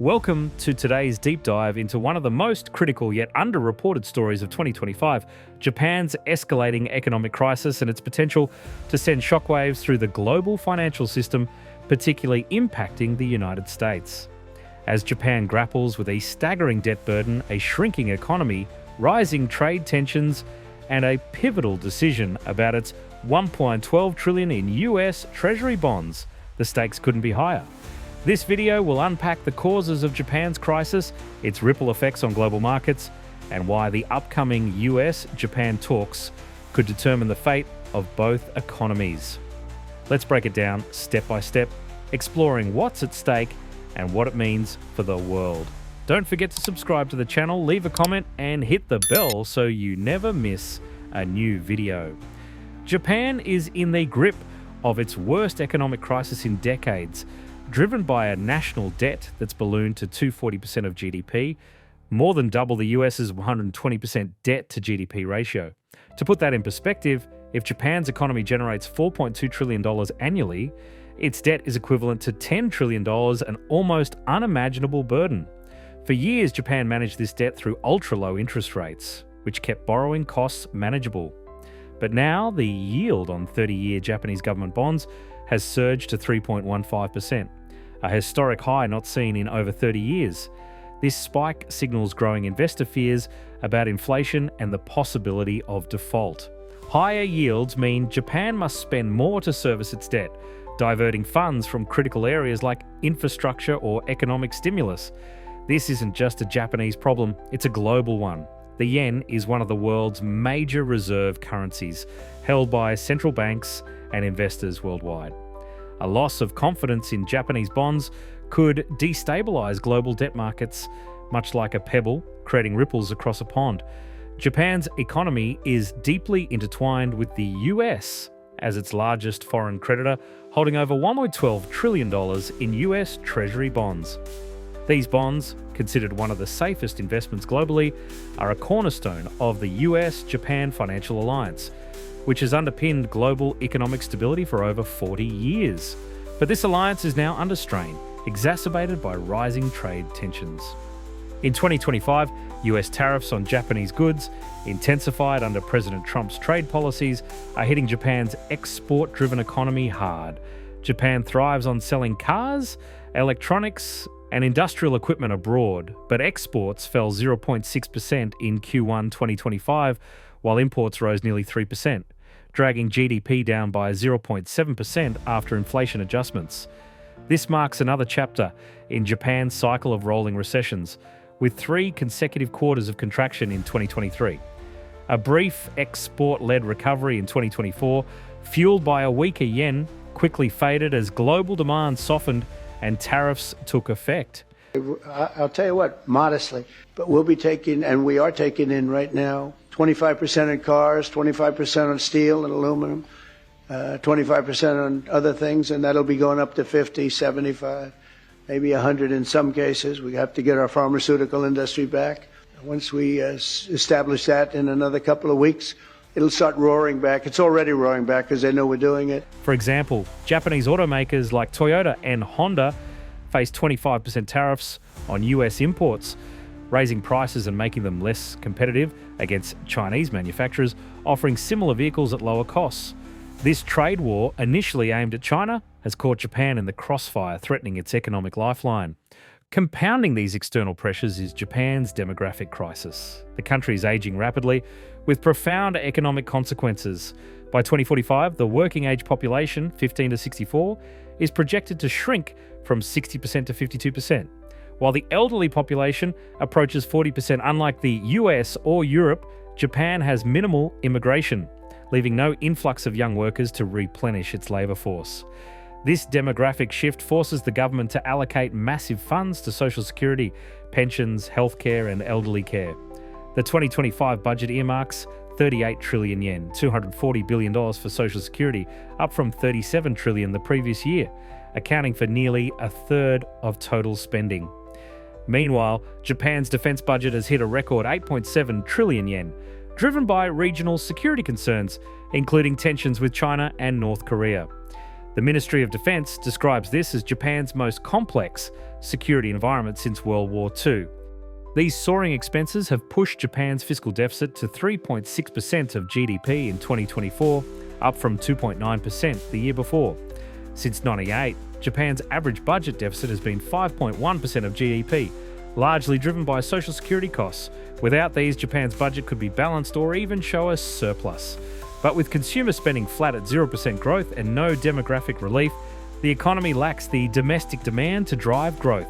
Welcome to today's deep dive into one of the most critical yet underreported stories of 2025, Japan's escalating economic crisis and its potential to send shockwaves through the global financial system, particularly impacting the United States. As Japan grapples with a staggering debt burden, a shrinking economy, rising trade tensions, and a pivotal decision about its $1.12 trillion in US Treasury bonds, the stakes couldn't be higher. This video will unpack the causes of Japan's crisis, its ripple effects on global markets, and why the upcoming US-Japan talks could determine the fate of both economies. Let's break it down step by step, exploring what's at stake and what it means for the world. Don't forget to subscribe to the channel, leave a comment, and hit the bell so you never miss a new video. Japan is in the grip of its worst economic crisis in decades, driven by a national debt that's ballooned to 240% of GDP, more than double the US's 120% debt-to-GDP ratio. To put that in perspective, if Japan's economy generates $4.2 trillion annually, its debt is equivalent to $10 trillion, an almost unimaginable burden. For years, Japan managed this debt through ultra-low interest rates, which kept borrowing costs manageable. But now, the yield on 30-year Japanese government bonds has surged to 3.15%, a historic high not seen in over 30 years. This spike signals growing investor fears about inflation and the possibility of default. Higher yields mean Japan must spend more to service its debt, diverting funds from critical areas like infrastructure or economic stimulus. This isn't just a Japanese problem, it's a global one. The yen is one of the world's major reserve currencies, held by central banks and investors worldwide. A loss of confidence in Japanese bonds could destabilize global debt markets, much like a pebble creating ripples across a pond. Japan's economy is deeply intertwined with the US as its largest foreign creditor, holding over $1.12 trillion in US Treasury bonds. These bonds, considered one of the safest investments globally, are a cornerstone of the US-Japan financial alliance, which has underpinned global economic stability for over 40 years. But this alliance is now under strain, exacerbated by rising trade tensions. In 2025, US tariffs on Japanese goods, intensified under President Trump's trade policies, are hitting Japan's export-driven economy hard. Japan thrives on selling cars, electronics, and industrial equipment abroad, but exports fell 0.6% in Q1 2025, while imports rose nearly 3%, dragging GDP down by 0.7% after inflation adjustments. This marks another chapter in Japan's cycle of rolling recessions, with 3 consecutive quarters of contraction in 2023. A brief export-led recovery in 2024, fueled by a weaker yen, quickly faded as global demand softened and tariffs took effect. I'll tell you what, modestly, but we'll be taking, and we are taking in right now, 25% on cars, 25% on steel and aluminum, 25% on other things, and that'll be going up to 50, 75, maybe 100 in some cases. We have to get our pharmaceutical industry back. Once we establish that in another couple of weeks, it'll start roaring back. It's already roaring back because they know we're doing it. For example, Japanese automakers like Toyota and Honda face 25% tariffs on US imports, raising prices and making them less competitive against Chinese manufacturers offering similar vehicles at lower costs. This trade war, initially aimed at China, has caught Japan in the crossfire, threatening its economic lifeline. Compounding these external pressures is Japan's demographic crisis. The country is aging rapidly, with profound economic consequences. By 2045, the working-age population, 15 to 64, is projected to shrink from 60% to 52%, while the elderly population approaches 40%. Unlike the US or Europe, Japan has minimal immigration, leaving no influx of young workers to replenish its labour force. This demographic shift forces the government to allocate massive funds to social security, pensions, healthcare, and elderly care. The 2025 budget earmarks 38 trillion yen, $240 billion for social security, up from 37 trillion the previous year, accounting for nearly a third of total spending. Meanwhile, Japan's defense budget has hit a record 8.7 trillion yen, driven by regional security concerns, including tensions with China and North Korea. The Ministry of Defense describes this as Japan's most complex security environment since World War II. These soaring expenses have pushed Japan's fiscal deficit to 3.6% of GDP in 2024, up from 2.9% the year before. Since 1998, Japan's average budget deficit has been 5.1% of GDP, largely driven by social security costs. Without these, Japan's budget could be balanced or even show a surplus. But with consumer spending flat at 0% growth and no demographic relief, the economy lacks the domestic demand to drive growth.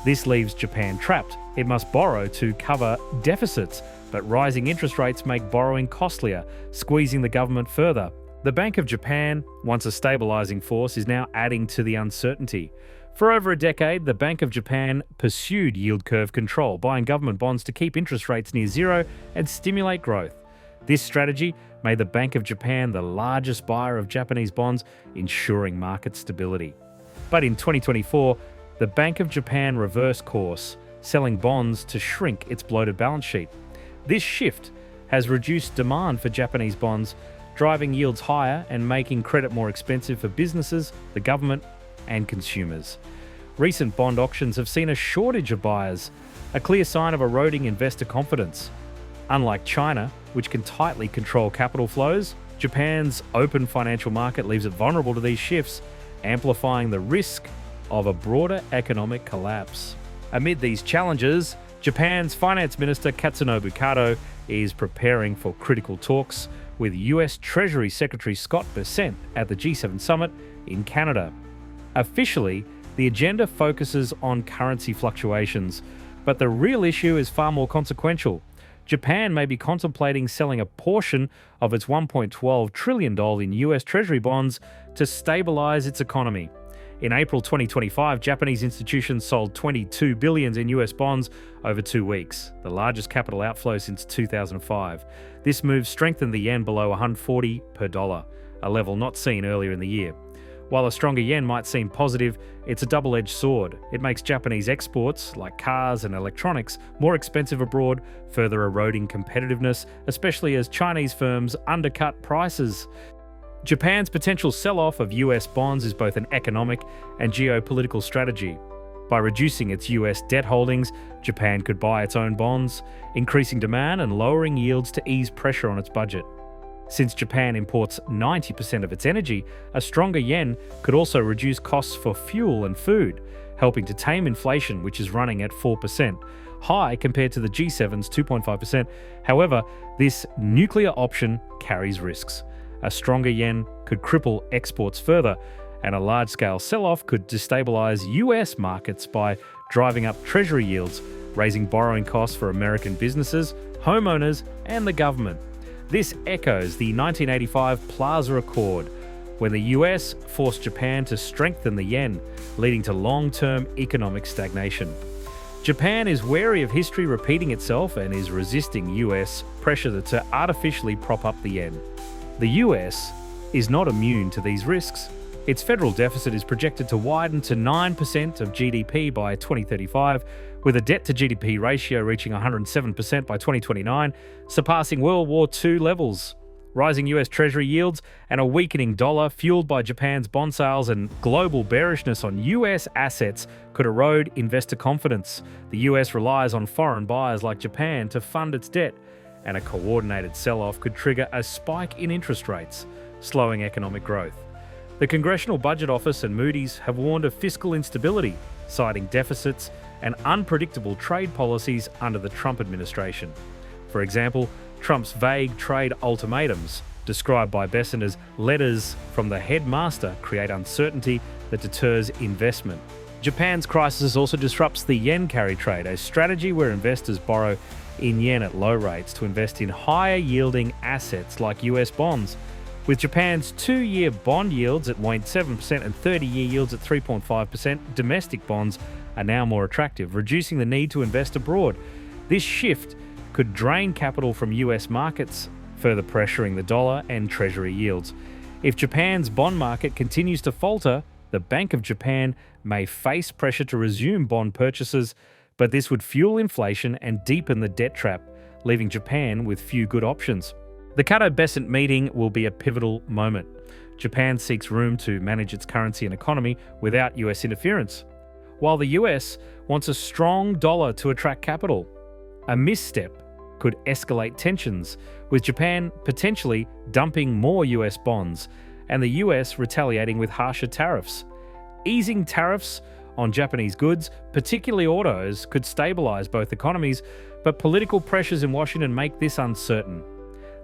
This leaves Japan trapped. It must borrow to cover deficits, but rising interest rates make borrowing costlier, squeezing the government further. The Bank of Japan, once a stabilizing force, is now adding to the uncertainty. For over a decade, the Bank of Japan pursued yield curve control, buying government bonds to keep interest rates near zero and stimulate growth. This strategy made the Bank of Japan the largest buyer of Japanese bonds, ensuring market stability. But in 2024, the Bank of Japan reversed course, selling bonds to shrink its bloated balance sheet. This shift has reduced demand for Japanese bonds, driving yields higher and making credit more expensive for businesses, the government, and consumers. Recent bond auctions have seen a shortage of buyers, a clear sign of eroding investor confidence. Unlike China, which can tightly control capital flows, Japan's open financial market leaves it vulnerable to these shifts, amplifying the risk of a broader economic collapse. Amid these challenges, Japan's Finance Minister Katsunobu Kato is preparing for critical talks with US Treasury Secretary Kato-Bessent at the G7 summit in Canada. Officially, the agenda focuses on currency fluctuations, but the real issue is far more consequential. Japan may be contemplating selling a portion of its $1.12 trillion in US Treasury bonds to stabilize its economy. In April 2025, Japanese institutions sold $22 billion in US bonds over 2 weeks, the largest capital outflow since 2005. This move strengthened the yen below 140 per dollar, a level not seen earlier in the year. While a stronger yen might seem positive, it's a double-edged sword. It makes Japanese exports, like cars and electronics, more expensive abroad, further eroding competitiveness, especially as Chinese firms undercut prices. Japan's potential sell-off of US bonds is both an economic and geopolitical strategy. By reducing its US debt holdings, Japan could buy its own bonds, increasing demand and lowering yields to ease pressure on its budget. Since Japan imports 90% of its energy, a stronger yen could also reduce costs for fuel and food, helping to tame inflation, which is running at 4%, high compared to the G7's 2.5%. However, this nuclear option carries risks. A stronger yen could cripple exports further, and a large-scale sell-off could destabilize US markets by driving up treasury yields, raising borrowing costs for American businesses, homeowners, and the government. This echoes the 1985 Plaza Accord, when the US forced Japan to strengthen the yen, leading to long-term economic stagnation. Japan is wary of history repeating itself and is resisting US pressure to artificially prop up the yen. The US is not immune to these risks. Its federal deficit is projected to widen to 9% of GDP by 2035, with a debt-to-GDP ratio reaching 107% by 2029, surpassing World War II levels. Rising US Treasury yields and a weakening dollar, fueled by Japan's bond sales and global bearishness on US assets, could erode investor confidence. The US relies on foreign buyers like Japan to fund its debt, and a coordinated sell-off could trigger a spike in interest rates, slowing economic growth. The Congressional Budget Office and Moody's have warned of fiscal instability, citing deficits and unpredictable trade policies under the Trump administration. For example, Trump's vague trade ultimatums, described by Bessent as letters from the headmaster, create uncertainty that deters investment. Japan's crisis also disrupts the yen carry trade, a strategy where investors borrow in yen at low rates to invest in higher-yielding assets like US bonds. With Japan's 2-year bond yields at 0.7% and 30-year yields at 3.5%, domestic bonds are now more attractive, reducing the need to invest abroad. This shift could drain capital from US markets, further pressuring the dollar and treasury yields. If Japan's bond market continues to falter, the Bank of Japan may face pressure to resume bond purchases, but this would fuel inflation and deepen the debt trap, leaving Japan with few good options. The Kato-Bessent meeting will be a pivotal moment. Japan seeks room to manage its currency and economy without US interference, while the US wants a strong dollar to attract capital. A misstep could escalate tensions, with Japan potentially dumping more US bonds and the US retaliating with harsher tariffs. Easing tariffs on Japanese goods, particularly autos, could stabilize both economies, but political pressures in Washington make this uncertain.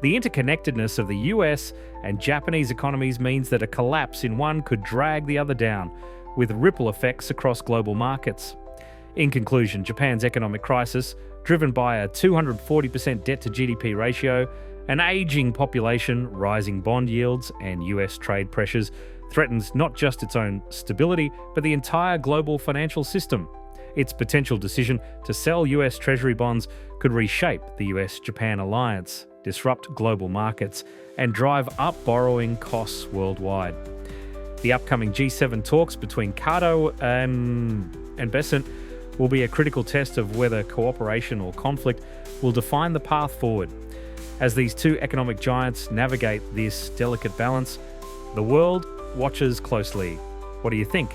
The interconnectedness of the US and Japanese economies means that a collapse in one could drag the other down, with ripple effects across global markets. In conclusion, Japan's economic crisis, driven by a 240% debt-to-GDP ratio, an aging population, rising bond yields, and US trade pressures, threatens not just its own stability, but the entire global financial system. Its potential decision to sell US Treasury bonds could reshape the US-Japan alliance, disrupt global markets, and drive up borrowing costs worldwide. The upcoming G7 talks between Kato and Bessent will be a critical test of whether cooperation or conflict will define the path forward. As these two economic giants navigate this delicate balance, the world watches closely. What do you think?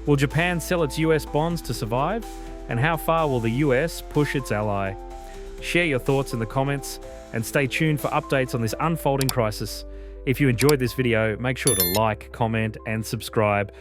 Will Japan sell its US bonds to survive? And how far will the US push its ally? Share your thoughts in the comments and stay tuned for updates on this unfolding crisis. If you enjoyed this video, make sure to like, comment, and subscribe.